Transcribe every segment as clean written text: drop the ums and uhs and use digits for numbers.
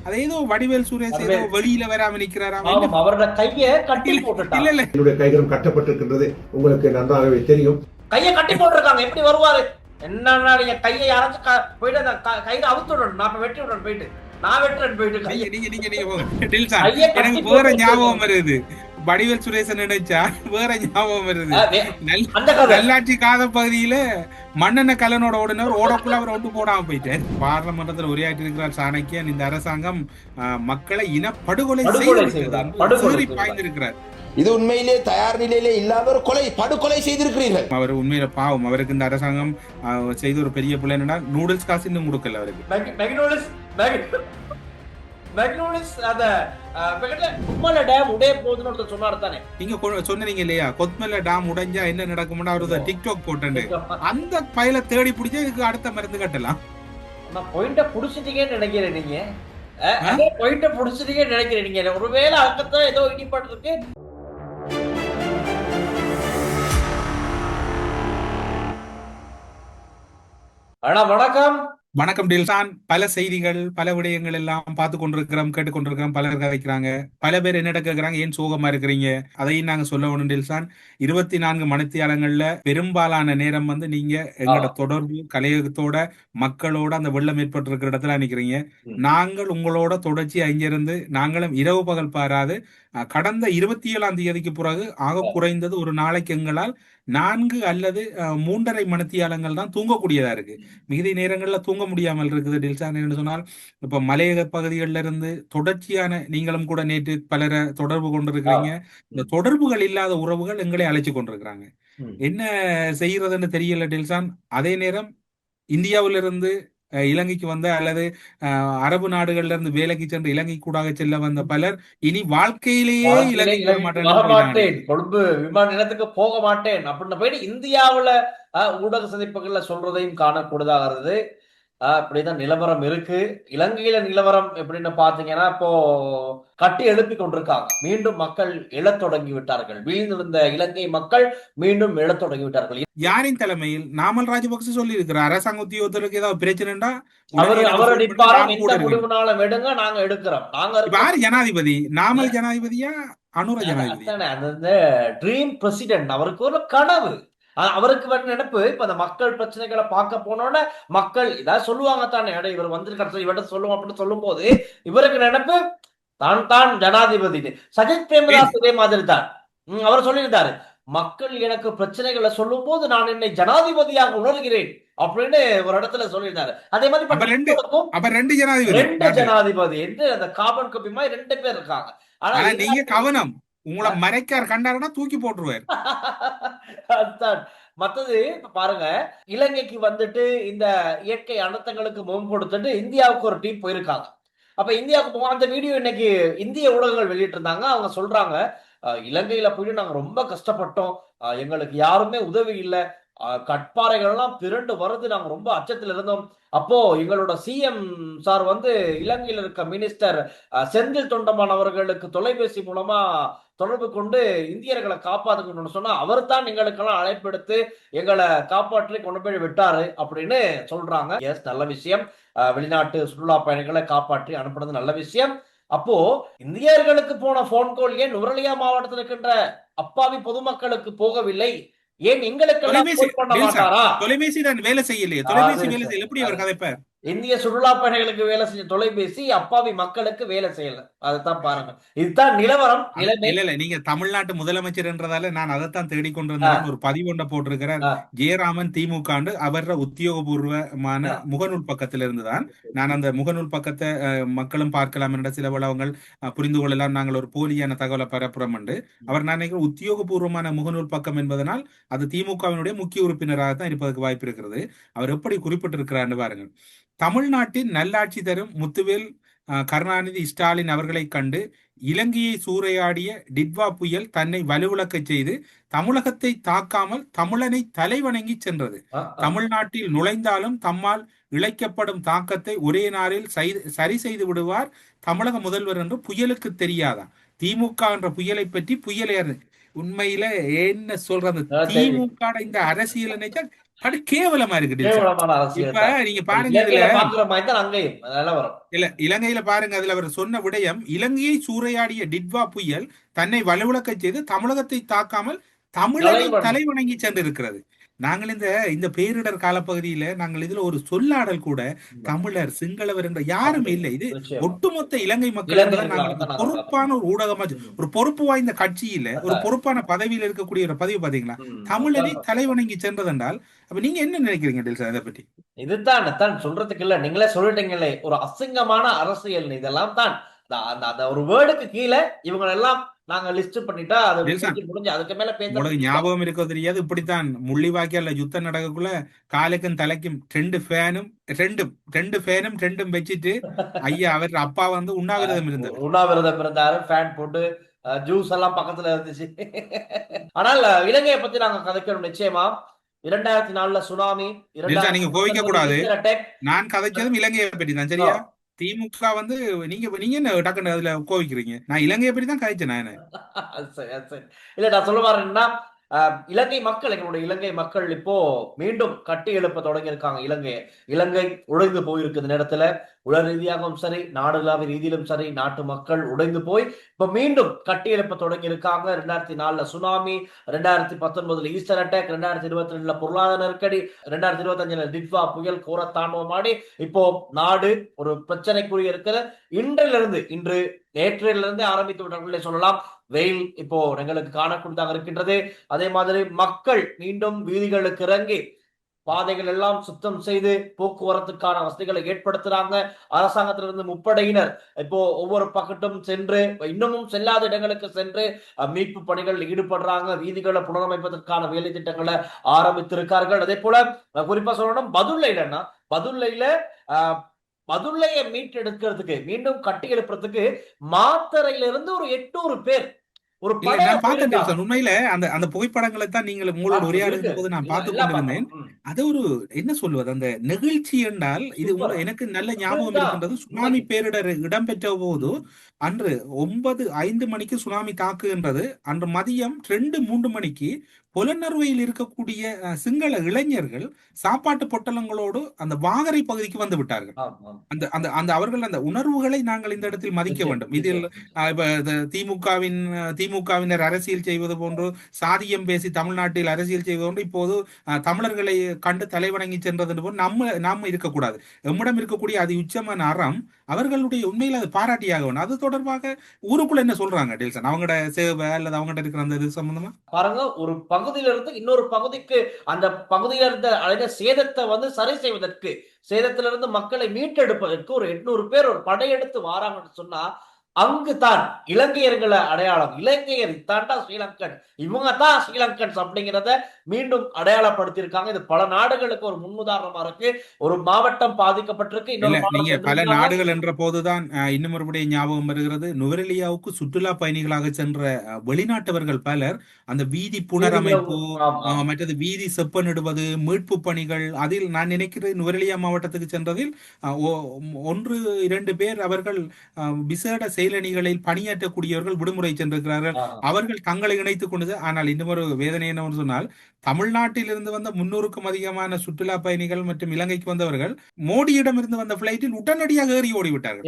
அது ஏதோ வடிவேல் சுரேஷ் ஏதோ வெளியில வராம நிக்கிறாராம். அவரோட கையை கட்டி போட்டுட்டாங்க. இல்ல இல்ல, என்னுடைய கைகளும் கட்டப்பட்டிருக்கின்றது, உங்களுக்கு நன்றாகவே தெரியும். கையை கட்டி போட்டிருக்காங்க, எப்படி வருவாரு? என்னன்னா நீங்க கையை யாராச்சும் போயிட்டு அந்த கையில அவுத்து விடணும், நான் வெட்டி விடணும் போயிட்டு, நான் வெட்டுறேன் போயிட்டு கையை. எனக்கு வேற ஞாபகம் வருது, வடிவேல் சுரேசன் நினைச்சா வேற ஞாபகம் வருது. நல்லாட்சி காத பகுதியில மண்ணெண்ண கல்லனோட ஓடினவர் ஓடக்குள்ள அவர் ஒட்டு போடாம போயிட்டார். பாராளுமன்றத்தில் உரையாற்றி இருக்கிறார் சாணக்கியன். இந்த அரசாங்கம் மக்களை இனப்படுகொலை பாய்ந்திருக்கிறார். இது உண்மையிலே தயார் நிலையிலே இல்லாத ஒரு கொலை, படுகொலை செய்திருக்கிறீர்கள். அவர் உண்மையில பாவம். அவருக்கு இந்த அரசாங்கம் செய்த ஒரு பெரிய பிள்ளை என்னன்னா நூடுல்ஸ் காசு இன்னும் கொடுக்கல அவருக்கு. நீங்க சொன்னீங்க இல்லையா, கொத்மலை டேம் உடைஞ்சா என்ன நடக்கும்னு அவரு டிக்டாக் போட்டு அந்த பயில தேடி பிடிச்சா இதுக்கு அடுத்த மருந்து கட்டலாம். பாயிண்ட புடிச்சிட்டீங்கன்னு நினைக்கிறேன் நீங்க, பாயிண்ட புடிச்சிட்டீங்கன்னு நினைக்கிறேன் நீங்க. ஒருவேளை அங்கத்தான் ஏதோ இடிபட்டு இருக்கு. வணக்கம் வணக்கம் டில்சான். பல செய்திகள், பல விடயங்கள் எல்லாம் பார்த்து கொண்டிருக்கிறோம், கேட்டுக்கொண்டிருக்கிறோம். பலர் கதைக்கிறாங்க, பல பேர் என்ன கேட்கிறாங்க, ஏன் சோகமா இருக்கிறீங்க, அதையும் நாங்க சொல்ல வேணும் டில்சான். 24 மணித்தியாலங்கள்ல பெரும்பாலான நேரம் நீங்க எங்களோட தொடர்பு கலையகத்தோட மக்களோட அந்த வெள்ளம் ஏற்பட்டு இருக்கிற இடத்துல நிக்கிறீங்க. நாங்கள் உங்களோட தொடர்ச்சி அங்கிருந்து நாங்களும் இரவு பகல் பாராது கடந்த 27ஆம் தேதிக்கு பிறகு ஆக குறைந்தது ஒரு நாளைக்கு எங்களால் 4 அல்லது 3.5 மணித்தியாலங்கள் தான் தூங்கக்கூடியதா இருக்கு. மிகுதி நேரங்கள்ல தூங்க முடியாமல் இருக்குது டில்சான். என்று சொன்னால் இப்ப மலையக பகுதிகளில் இருந்து தொடர்ச்சியான நீங்களும் கூட நேற்று பலரை தொடர்பு கொண்டிருக்கிறீங்க. இந்த தொடர்புகள் இல்லாத உறவுகள் எங்களை அழைச்சு கொண்டிருக்கிறாங்க. என்ன செய்யறதுன்னு தெரியல டில்சான். அதே நேரம் இந்தியாவிலிருந்து இலங்கைக்கு வந்த அல்லது அரபு நாடுகள்ல இருந்து வேலைக்கு சென்று இலங்கை கூடாக செல்ல வந்த பலர் இனி வாழ்க்கையிலேயே இலங்கைக்கு வர மாட்டேன், கொழும்பு விமான நிலையத்துக்கு போக மாட்டேன் அப்படின்னு போயிட்டு இந்தியாவுல ஊடக சந்திப்புகள்ல சொல்றதையும் காணக்கூடியதாகிறது. அப்படிதான் நிலவரம் இருக்கு. இலங்கையில நிலவரம் எப்படின்னு பாத்தீங்கன்னா, இப்போ கட்டி எழுப்பி கொண்டிருக்காங்க. மீண்டும் மக்கள் எழத் தொடங்கி விட்டார்கள். வீழ்ந்திருந்த இலங்கை மக்கள் மீண்டும் எழத் தொடங்கி விட்டார்கள். யாரின் தலைமையில்? நாமல் ராஜபக்ச சொல்லி இருக்கிறார், அரசாங்க உத்தியோகத்தருக்கு ஏதாவது பிரச்சனைடா அவர் அடிப்பாரம், எந்த முடிவுனாலும் எடுங்க, நாங்க எடுக்கிறோம். யார் ஜனாதிபதி? நாமல் ஜனாதிபதியா அனுர ஜனாதிபதி? அந்த ட்ரீம் பிரசிடென்ட், அவருக்கு ஒரு கனவு. அவருக்கு வந்து நினைப்பு, இப்ப அந்த மக்கள் பிரச்சனைகளை பார்க்க போனோட மக்கள் இதாவது சொல்லுவாங்க தானே, இவர் வந்திருக்காரு இவர்கிட்ட சொல்லுவோம் அப்படின்னு சொல்லும் போது இவருக்கு நினைப்பு தான் ஜனாதிபதி. சஜித் பிரேமதாஸ் இதே மாதிரி தான் அவர் சொல்லியிருந்தாரு, மக்கள் எனக்கு பிரச்சனைகளை சொல்லும் போது நான் என்னை ஜனாதிபதியாக உணர்கிறேன் அப்படின்னு ஒரு இடத்துல சொல்லியிருந்தாரு. அதே மாதிரி ரெண்டு ஜனாதிபதி என்று அந்த கார்பன் காப்பி மாதிரி 2 பேர் இருக்காங்க. ஆனா நீங்க கவனம், உங்களை மறைக்கார் கண்டாருன்னா தூக்கி போட்டுருவார். மத்தது பாருங்க, இலங்கைக்கு வந்துட்டு இந்த இயற்கை அனர்த்தங்களுக்கு முகம் கொடுத்துட்டு இந்தியாவுக்கு ஒரு டீம் போயிருக்காங்க. அப்ப இந்தியாவுக்கு போக அந்த வீடியோ இன்னைக்கு இந்திய ஊடகங்கள் வெளியிட்டு இருந்தாங்க. அவங்க சொல்றாங்க, இலங்கையில போயிட்டு நாங்க ரொம்ப கஷ்டப்பட்டோம், எங்களுக்கு யாருமே உதவி இல்லை, கட்பாறைகள் எல்லாம் திரண்டு வருது, நாங்க ரொம்ப அச்சத்தில் இருந்தோம். அப்போ எங்களோட சிஎம் சார் இலங்கையில் இருக்க மினிஸ்டர் செந்தில் தொண்டமான் அவர்களுக்கு தொலைபேசி மூலமா தொடர்பு கொண்டு இந்தியர்களை காப்பாத்துக்கணும்னு சொன்னா அவர் தான் எங்களுக்கெல்லாம் அழைப்பெடுத்து எங்களை காப்பாற்றி கொண்டு போய் விட்டாரு அப்படின்னு சொல்றாங்க. எஸ், நல்ல விஷயம். வெளிநாட்டு சுற்றுலா பயணிகளை காப்பாற்றி அனுப்புறது நல்ல விஷயம். அப்போ இந்தியர்களுக்கு போன போன் கால் ஏன் நுவரெலியா மாவட்டத்தில் இருக்கின்ற அப்பாவி பொதுமக்களுக்கு போகவில்லை? ஏன் எங்களுக்கு தொலைபேசி வேலை செய்யலையே? தொலைபேசி வேலை செய்யல, எப்படி அவர் கதைப்பார்? இந்திய சுற்றுலா பயணிகளுக்கு வேலை செஞ்ச தொலைபேசி அப்பாவி மக்களுக்கு வேலை செய்யல. அதைத்தான் பாருங்க, இதுதான் நிலவரம். இல்ல நீங்க தமிழ்நாட்டு முதலமைச்சர் என்றதால நான் அதைத்தான் தேடிக்கொண்டிருந்தேன். ஒரு பதிவு ஒன்றை போட்டிருக்கிறார் ஜெயராமன் திமுக அவர உத்தியோகபூர்வமான முகநூல் பக்கத்துல இருந்துதான் நான் அந்த முகநூல் பக்கத்தை மக்களும் பார்க்கலாம் என்ற சில வளவங்கள் புரிந்து கொள்ளலாம், நாங்கள் ஒரு போலியான தகவலை பரப்புறோம் என்று அவர் நான் நினைக்கிறேன். உத்தியோகபூர்வமான முகநூல் பக்கம் என்பதனால் அது திமுகவினுடைய முக்கிய உறுப்பினராக தான் இருப்பதற்கு வாய்ப்பு இருக்கிறது. அவர் எப்படி குறிப்பிட்டிருக்கிறார் பாருங்கள். தமிழ்நாட்டின் நல்லாட்சி தரும் முத்துவேல் கருணாநிதி ஸ்டாலின் அவர்களை கண்டு இலங்கையை சூறையாடிய டிட்வா புயல் தன்னை வலுவிழக்க செய்து தமிழகத்தை தாக்காமல் தமிழனை தலைவணங்கி சென்றது. தமிழ்நாட்டில் நுழைந்தாலும் தம்மால் இழைக்கப்படும் தாக்கத்தை ஒரே நாளில் சரி செய்து விடுவார் தமிழக முதல்வர் என்று புயலுக்கு தெரியாதா? திமுக என்ற புயலை பற்றி புயலே உண்மையில என்ன சொல்றது, திமுக இந்த அரசியல் நினைச்சா அது கேவலமா இருக்கு டில்சா. கேவலமான அரசியல் இப்ப தான். நீங்க பாருங்க, இதுல இலங்கையில பாக்குற மாதிரி தான் அங்கேயும் நிலவரம். இலங்கையில பாருங்க, அதுல அவர் சொன்ன விடயம், இலங்கையை சூறையாடிய டிட்வா புயல் தன்னை வலுவிழக்க செய்து தமிழகத்தை தாக்காமல் தமிழனை தலைவன் தலைவணங்கி சென்றிருக்கிறது. நாங்கள் இந்த இந்த பேரிடர் காலப்பகுதியில நாங்கள் இதுல ஒரு சொல்லாடல் கூட தமிழர் சிங்களவர் என்ற யாருமே அப்படி இல்லை. இது நிச்சயமா ஒட்டுமொத்த இலங்கை மக்கள் என்பதை நாங்கள் இலங்கையர்களாக தான் நாங்க பொறுப்பான பார்க்கிறோம். ஒரு ஊடகமா, ஒரு பொறுப்பு வாய்ந்த கட்சியில ஒரு அதான். பொறுப்பான பதவியில் இருக்கக்கூடிய ஒரு பதிவு பாத்தீங்களா, தமிழனை அதான். தலைவணங்கி சென்றதென்றால் அப்ப நீங்க என்ன நினைக்கிறீங்க டில்சா இதை பற்றி? இதுதான் சொல்றதுக்கு இல்ல, நீங்களே சொல்லிட்டீங்களே, ஒரு அசிங்கமான அரசியல் இதெல்லாம் தான். அந்த ஒரு வேர்டுக்கு கீழே இவங்க எல்லாம் நாங்க லிஸ்ட் பண்ணிட்டா அது டில்சா, முடிஞ்சு அதுக்கு மேல உங்களுக்கு ஞாபகம் இருக்கோ தெரியாது, இப்படித்தான் முள்ளிவாய்க்கால யுத்தம் நடக்கக்குள்ள காலுக்கும் தலைக்கும் ரெண்டும் வச்சுட்டு ஐயா அவர் அப்பா வந்து உண்ணாவிரதம் இருந்தவர். உண்ணாவிரதம் இருந்தாரு, ஃபேன் போட்டு ஜூஸ் எல்லாம் பக்கத்துல இருந்துச்சு. ஆனால் இலங்கையை பத்தி நாங்க கதைக்கணும் நிச்சயமா. 2004 சுனாமி, டில்சா, நீங்க கோவிக்க கூடாது. 2019 அட்டாக். நான் கதைச்சதும் இலங்கையை பற்றி தான், சரியா? திமுக வந்து நீங்க நீங்க என்ன டக்குன்னு அதுல கோவிக்கிறீங்க? நான் இலங்கையை பற்றி தான் கதைச்சேன். நான் இல்ல நான் சொல்ல வரேன்னா, இலங்கை மக்கள், எங்களுடைய இலங்கை மக்கள் இப்போ மீண்டும் கட்டி எழுப்ப தொடங்கி இருக்காங்க. இலங்கை உடைந்து போயிருக்கு இந்த நேரத்துல. உலக ரீதியாகவும் சரி, நாடுகளாவிய ரீதியிலும் சரி, நாட்டு மக்கள் உடைந்து போய் இப்ப மீண்டும் கட்டி எழுப்ப தொடங்கி இருக்காங்க. 2004 சுனாமி, 2019 ஈஸ்டர் அட்டாக், 2022 பொருளாதார நெருக்கடி, 2025 டிட்வா புயல் கோர தாண்டவமாடி இப்போ நாடு ஒரு பிரச்சனைக்குரிய இருக்கிற. இன்று நேற்றிலிருந்து ஆரம்பித்து விட்டார்களே சொல்லலாம். வெயில் இப்போ எங்களுக்கு காணக்கூடியதாக இருக்கின்றது. அதே மாதிரி மக்கள் மீண்டும் வீதிகளுக்கு இறங்கி பாதைகள் எல்லாம் சுத்தம் செய்து போக்குவரத்துக்கான வசதிகளை ஏற்படுத்துறாங்க. அரசாங்கத்திலிருந்து முப்படையினர் இப்போ ஒவ்வொரு பக்கத்தும் சென்று, இன்னமும் செல்லாத இடங்களுக்கு சென்று மீட்பு பணிகள் ஈடுபடுறாங்க. வீதிகளை புனரமைப்பதற்கான வேலை திட்டங்களை ஆரம்பித்திருக்கார்கள். அதே போல குறிப்பா சொல்லணும், பதுல்லையை மீட்டெடுக்கிறதுக்கு, மீண்டும் கட்டி எழுப்புறதுக்கு மாத்தறையிலிருந்து ஒரு 800 பேர் ஒரு நான் பார்த்தேன். உண்மையில அந்த அந்த புகைப்படங்களை தான் நீங்கள் உங்களோட உரையாடுகிற போது நான் பார்த்து கொண்டிருந்தேன். அது ஒரு என்ன சொல்வது, அந்த நெகிழ்ச்சி என்றால் இது எனக்கு நல்ல ஞாபகம் இருக்கின்றது. சுனாமி பேரிடர் இடம்பெற்ற போது அன்று 9:05 மணிக்கு சுனாமி தாக்குகின்றது. அன்று மதியம் 2-3 மணிக்கு புலனறுவையில் இருக்கக்கூடிய சிங்கள இளைஞர்கள் சாப்பாட்டு பொட்டலங்களோடு அந்த வாகரை பகுதிக்கு வந்து விட்டார்கள். அந்த அந்த அந்த அவர்கள் அந்த உணர்வுகளை நாங்கள் இந்த இடத்தில் மதிக்க வேண்டும். இதில் திமுகவினர் அரசியல் செய்வது போன்று, சாதியம் பேசி தமிழ்நாட்டில் அரசியல் செய்வது போன்று இப்போது தமிழர்களை கண்டு தலைவணங்கி சென்றது போன்று நாம இருக்கக்கூடாது. நம்மிடம் இருக்கக்கூடிய அது உச்சமான அறம் அவர்களுடைய உண்மையில் அது பாராட்டியாக வேண்டும். அது தொடர்பாக ஊருக்குள்ள என்ன சொல்றாங்க டில்சன், அவங்களோட சேவை அல்லது அவங்ககிட்ட இருக்கிற அந்த இது சம்பந்தமா பாருங்க. ஒரு பகுதியிலிருந்து இன்னொரு பகுதிக்கு, அந்த பகுதியில இருந்த அடைந்த சேதத்தை வந்து சரி செய்வதற்கு, சேதத்திலிருந்து மக்களை மீட்டெடுப்பதற்கு ஒரு 800 பேர் ஒரு படையெடுத்து வாராங்கன்னு சொன்னா, அங்குதான் இலங்கையர்களை அடையாளம், இலங்கையர் தாண்டா ஸ்ரீலங்கன், இவங்க தான் ஸ்ரீலங்கன்ஸ் அப்படிங்கிறத மீண்டும் அடையாளப்படுத்தியிருக்காங்க. இது பல நாடுகளுக்கு ஒரு முன்னுதாரணமா இருக்கு. ஒரு மாவட்டம் பாதிக்கப்பட்டிருக்கு, நீங்க பல நாடுகள் என்ற போதுதான் இன்னும் மறுபடியும் ஞாபகம் வருகிறது. நுவரெலியாவுக்கு சுற்றுலா பயணிகளாக சென்ற வெளிநாட்டவர்கள் பலர் அந்த வீதி புனரமைப்பு, மற்றது வீதி செப்பனிடுவது, மீட்பு பணிகள், அதில் நான் நினைக்கிறேன் நுவரெலியா மாவட்டத்துக்கு சென்றதில் 1-2 பேர் அவர்கள் விசேட செயலணிகளில் பணியாற்றக்கூடியவர்கள் விடுமுறை சென்றிருக்கிறார்கள். அவர்கள் தங்களை இணைத்துக் கொண்டது. ஆனால் இன்னொரு வேதனை என்னவென்று சொன்னால், தமிழ்நாட்டில் இருந்து வந்த 300க்கும் அதிகமான சுற்றுலா பயணிகள் மற்றும் இலங்கைக்கு வந்தவர்கள் மோடியிடம் இருந்து வந்த பிளைட்டில் உடனடியாக ஏறி ஓடிவிட்டார்கள்.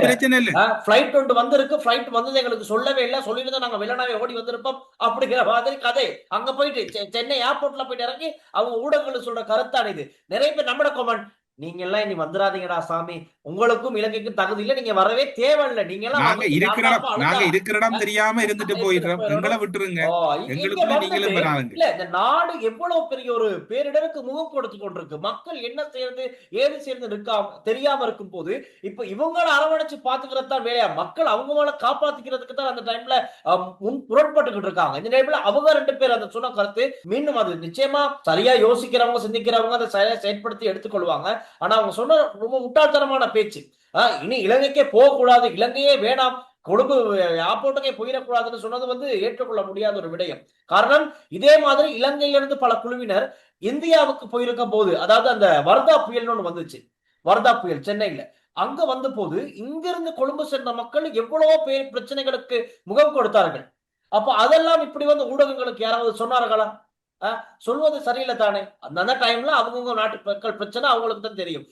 பிரச்சனை இல்லை, பிளைட் ஒன்று வந்திருக்கு, பிளைட் வந்தது எங்களுக்கு சொல்லவே இல்லை, சொல்லிட்டு நாங்க வெளிநாவே ஓடி வந்திருப்போம் அப்படிங்கிற மாதிரி கதை. அங்க போயிட்டு சென்னை ஏர்போர்ட்ல போயிட்டு இறங்கி அவங்க ஊடகங்கள் சொல்ற கருத்தான இது. நிறைய பேர் நம்மட கமெண்ட், நீங்க எல்லாம் இனி வந்துடாதீங்கடா சாமி, உங்களுக்கும் இலங்கைக்கும் தகுதி இல்ல, நீங்க வரவே தேவையில்லை, நீங்க எல்லாம் நாங்க இருக்கிற இடம் தெரியாம இருந்துட்டு போயிடுறோம், எங்களை விட்டுருங்க, இல்ல. இந்த நாடு எவ்வளவு பெரிய ஒரு பேரிடருக்கு முகம் கொடுத்து கொண்டிருக்கு. மக்கள் என்ன செய்யறது ஏது செய்யறது தெரியாம இருக்கும் போது இப்ப இவங்களை அரவணைச்சு பாத்துக்கிறது தான் வேலையா. மக்கள் அவங்க மேல காப்பாத்திக்கிறதுக்கு தான் அந்த டைம்ல புறப்பட்டுக்கிட்டு இருக்காங்க. இந்த டைம்ல அவங்க 2 பேர் அந்த சொன்ன கருத்து மீண்டும் அது நிச்சயமா சரியா யோசிக்கிறவங்க, சிந்திக்கிறவங்க அதை சரியா செயற்படுத்தி எடுத்துக்கொள்வாங்க. ஆனா அவங்க சொன்ன ரொம்ப முட்டாள்தனமான பேச்சு. இனி இலங்கைக்கே போகக்கூடாது, இலங்கையே வேணாம், கொழும்பு ஏர்போர்ட்டுக்கே போயிடக்கூடாதுன்னு சொன்னது வந்து ஏற்றுக்கொள்ள முடியாத ஒரு விடயம். காரணம், இதே மாதிரி இலங்கையிலிருந்து பல குழுவினர் இந்தியாவுக்கு போயிருக்க போது, அதாவது அந்த வர்தா புயல்னு ஒண்ணு வந்துச்சு, வர்தா புயல் சென்னையில, அங்க வந்த போது இங்கிருந்து கொழும்பு சென்ற மக்கள் எவ்வளவோ பேர் பிரச்சனைகளுக்கு முகம் கொடுத்தார்கள். அப்ப அதெல்லாம் இப்படி வந்து ஊடகங்களுக்கு யாராவது சொன்னார்களா? சொல்வது சரியில்லை தானே? அந்த டைம்ல அவங்கவுங்க நாட்டு மக்கள் பிரச்சனை அவங்களுக்கு தான் தெரியும்.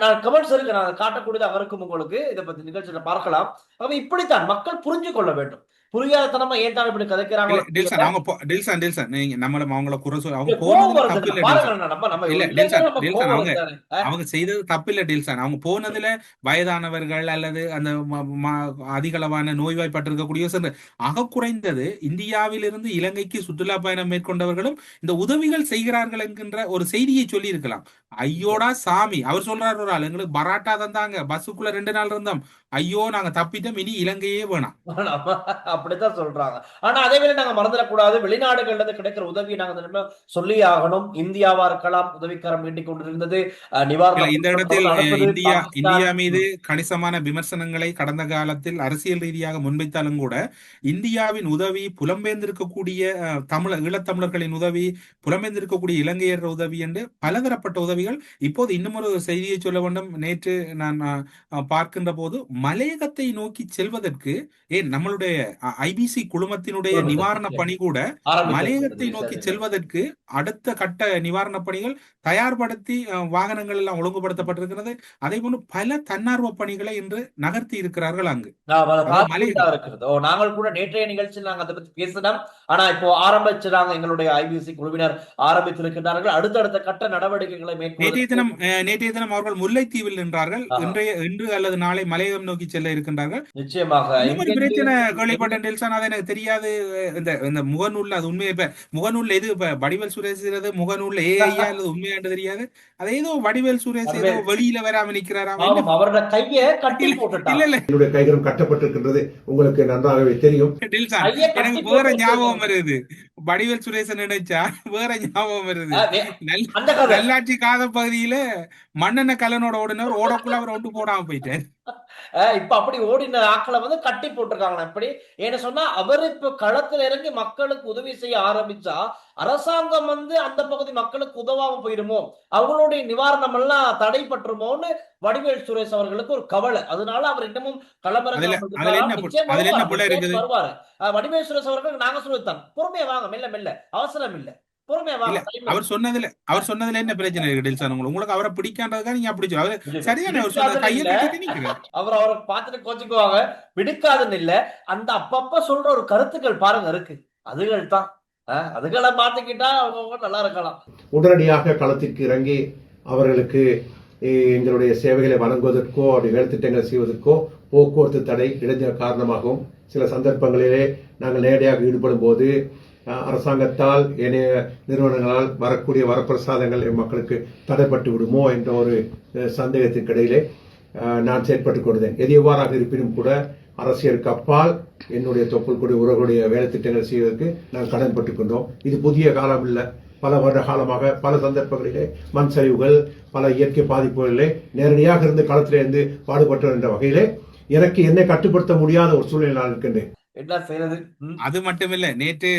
நான் கமெண்ட்ஸ் இருக்கு, நான் காட்டக்கூடியதாக இருக்கும் உங்களுக்கு. இதை பத்தி நிகழ்ச்சியில பார்க்கலாம். அப்ப இப்படித்தான் மக்கள் புரிஞ்சு கொள்ள வேண்டும். புரியாதத்தனமா ஏன் தான் இப்படி கதைக்கிறாங்க? டில்சன் அவங்க டில்சன் நீங்க அவங்கள குறை சொல்ல அவங்க கோபம் போனதுல தப்பு வருது இல்ல பாருங்க. டில்சன். நம்ம இல்ல இளைஞர்கள் நம்ம டில்சன் கோபம் அவங்க வருது தானே? அவங்க செய்தது தப்பு இல்ல டில்சன். அவங்க போனதுல வயதானவர்கள் அல்லது அந்த அதிகளவான நோய்வாய்ப்பட்டிருக்கக்கூடிய ஆக குறைந்தது இந்தியாவிலிருந்து இலங்கைக்கு சுற்றுலா பயணம் மேற்கொண்டவர்களும் இந்த உதவிகள் செய்கிறார்கள் என்கின்ற ஒரு செய்தியை சொல்லி இருக்கலாம். ஐயோடா சாமி அவர் சொல்றாரு ஒரு ஆள், எங்களுக்கு பராட்டா தந்தாங்க, பஸ்ஸுக்குள்ள 2 நாள் இருந்தோம், ஐயோ நாங்க தப்பிட்டோம், இனி இலங்கையே வேணாம். அப்படித்தான் சொல்றாங்க. ஆனா அதே வேளை நாங்க மறந்துடக்கூடாது, வெளிநாடுகள்ல கிடைக்கிற உதவியை நாங்க சொல்லி ஆகணும். இந்தியாவா இருக்கலாம் உதவிக்காரம் வேண்டிக் கொண்டிருந்தது. நிவாரணம் இந்த இடத்தில் இந்தியா மீது கணிசமான விமர்சனங்களை கடந்த காலத்தில் அரசியல் ரீதியாக முன்வைத்தாலும் கூட இந்தியாவின் உதவி, புலம்பெயர்ந்திருக்கக்கூடிய ஈழத்தமிழர்களின் உதவி, புலம்பெயர்ந்திருக்கக்கூடிய இலங்கையர் உதவி என்று பலதரப்பட்ட உதவிகள். இப்போது இன்னும் ஒரு செய்தியை சொல்ல வேண்டும். நேற்று நான் பார்க்கின்ற போது மலையகத்தை நோக்கி செல்வதற்கு நம்மளுடைய ஐபிசி குழுமத்தினுடைய நிவாரண பணி கூட மலையகத்தை நோக்கி செல்வதற்கு அடுத்த கட்ட நிவாரண பணிகள் தயார்படுத்தி வாகனங்கள் எல்லாம் ஒழுங்குபடுத்தப்பட்டிருக்கிறது. அதே போல பல தன்னார்வ பணிகளை இன்று நகர்த்தி இருக்கிறார்கள் அங்கு. நாங்கள் கூட நேற்றைய நிகழ்ச்சியில் நாங்கள் அதை பத்தி பேசினோம். ஆனா இப்போ ஆரம்பிச்சிடாங்க, எங்களுடைய ஐபிசி குழுவினர் ஆரம்பித்திருக்கிறார்கள் அடுத்தடுத்த கட்ட நடவடிக்கைகளை மேற்கொள்ள. நேற்றைய தினம் அவர்கள் முல்லைத்தீவில் நின்றார்கள். இன்று அல்லது நாளை மலையகம் நோக்கி செல்ல இருக்கின்றார்கள். நிச்சயமாக பிரச்சனை கேள்விப்பட்டேன் டெல்சன், அது எனக்கு தெரியாது. இந்த முகநூல்ல அது உண்மையை இப்ப முகநூல்ல எது இப்ப வடிவேல் சுரேஷ் முகநூல்ல ஏஐயா அல்லது உண்மையாண்டு தெரியாது. அது ஏதோ வடிவேல் சுரேஷ் ஏதோ வெளியில வராம நிக்கிறாராம். அவரோட கையை கட்டி போட்டுட்டாங்க. இல்ல என்னுடைய கைகளும் கட்டப்பட்டிருக்கின்றது, உங்களுக்கு நன்றாகவே தெரியும். டெல்சன் எனக்கு வேற ஞாபகம் வருது, வடிவேல் சுரேஷ் நினைச்சா வேற ஞாபகம் வருது. நல்லாட்சி காத பகுதியில மண்ணெண்ண கலனோட ஓடினவர் ஓடக்குள்ள அவர் ஒன்று போடாம போயிட்டார். இப்ப அப்படி ஓடின ஆக்களை கட்டி போட்டிருக்காங்க. எப்படி ஏன்னு சொன்னா, அவர் இப்ப களத்துல இறங்கி மக்களுக்கு உதவி செய்ய ஆரம்பிச்சா அரசாங்கம் அந்த பகுதி மக்களுக்கு உதவாம போயிருமோ, அவங்களுடைய நிவாரணம் எல்லாம் தடைப்பட்டுருமோன்னு வடிவேல் சுரேஷ் அவர்களுக்கு ஒரு கவலை. அதனால அவர் இன்னமும் களமிறங்க வருவாரு. வடிவேல் சுரேஷ் அவர்கள் நாங்க சொல்லித்தான், பொறுமையா வாங்க, மெல்ல மெல்ல, அவசரம் இல்ல, அவர் சொன்னதுல என்ன பிரச்சனை இருக்கு டெல்சன்? உங்களுக்கு அவரை பிடிக்கான்றதுக்காக நீங்க அப்படி சரியான அவரை பார்த்துட்டு கோச்சுக்குவாங்க. பிடிக்காதுன்னு இல்ல, அந்த அப்பப்ப சொல்ற ஒரு கருத்துக்கள் பாருங்க இருக்கு, அதுகள் தான். அதுகளை மாத்திக்கிட்டா அவங்க நல்லா இருக்கலாம். உடனடியாக களத்திற்கு இறங்கி அவர்களுக்கு எங்களுடைய சேவைகளை வழங்குவதற்கோ அப்படி வேலைத்திட்டங்களை செய்வதற்கோ போக்குவரத்து தடை இடைஞ்சல் காரணமாகவும் சில சந்தர்ப்பங்களிலே நாங்கள் நேரடியாக ஈடுபடும் போது அரசாங்கத்தால் ஏனைய நிறுவனங்களால் வரக்கூடிய வரப்பிரசாதங்கள் மக்களுக்கு தடைப்பட்டு விடுமோ என்ற ஒரு சந்தேகத்தின் இடையிலே நான் செயற்பட்டுக் கொண்டேன். எது எவ்வாறாக இருப்பினும் கூட அரசியலுக்கு அப்பால் என்னுடைய தொப்புள் கொடி உறவுடைய வேலை திட்டங்கள் செய்வதற்கு நான் கடன்பட்டுக் கொண்டோம். இது புதிய காலம் இல்லை, பல வருட காலமாக பல சந்தர்ப்பங்களிலே மண் சரிவுகள், பல இயற்கை பாதிப்புகளிலே நேரடியாக இருந்து களத்திலிருந்து பாடுபட்டோம் என்ற வகையிலே எனக்கு என்னை கட்டுப்படுத்த முடியாத ஒரு சூழ்நிலை நான் இருக்கின்றேன். என்ன செய்யறது? அது மட்டுமில்ல, நேற்று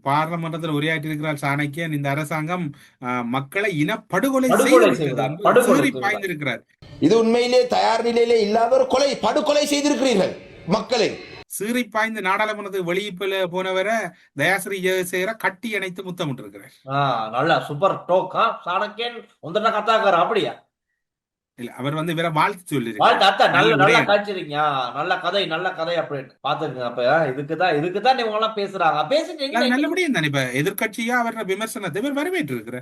பாராளுமன்றத்தில் உரையாற்றி இருக்கிறார் சாணக்கியன், இந்த அரசாங்கம் மக்களை இனப்படுகொலை பாய்ந்திருக்கிறார். இது உண்மையிலே தயார் நிலையிலே இல்லாத ஒரு கொலை, படுகொலை செய்திருக்கிறீர்கள் மக்களை. சீறி பாய்ந்து நாடாளுமன்றத்துக்கு வெளியில போனவரை தயாஸ்ரீ ஜெயசேகர கட்டி அணைத்து முத்தமிட்டு இருக்கிறார். நல்ல சூப்பர் டோக்கா சாணக்கியன் ஒன்றரை கத்தாக்கார. அப்படியா? இல்ல, அவர் வேற வாழ்த்து சொல்லி நல்லா காய்ச்சிருக்கீங்க, நல்ல கதை நல்ல கதை அப்படின்னு பாத்துருங்க. அப்ப இதுக்குதான் நீங்க எல்லாம் பேசுறாங்க, பேசிட்டு நல்லபடியும் தானே. இப்ப எதிர்கட்சியா அவரோட விமர்சனத்தை இவர் வரவேற்று இருக்கிற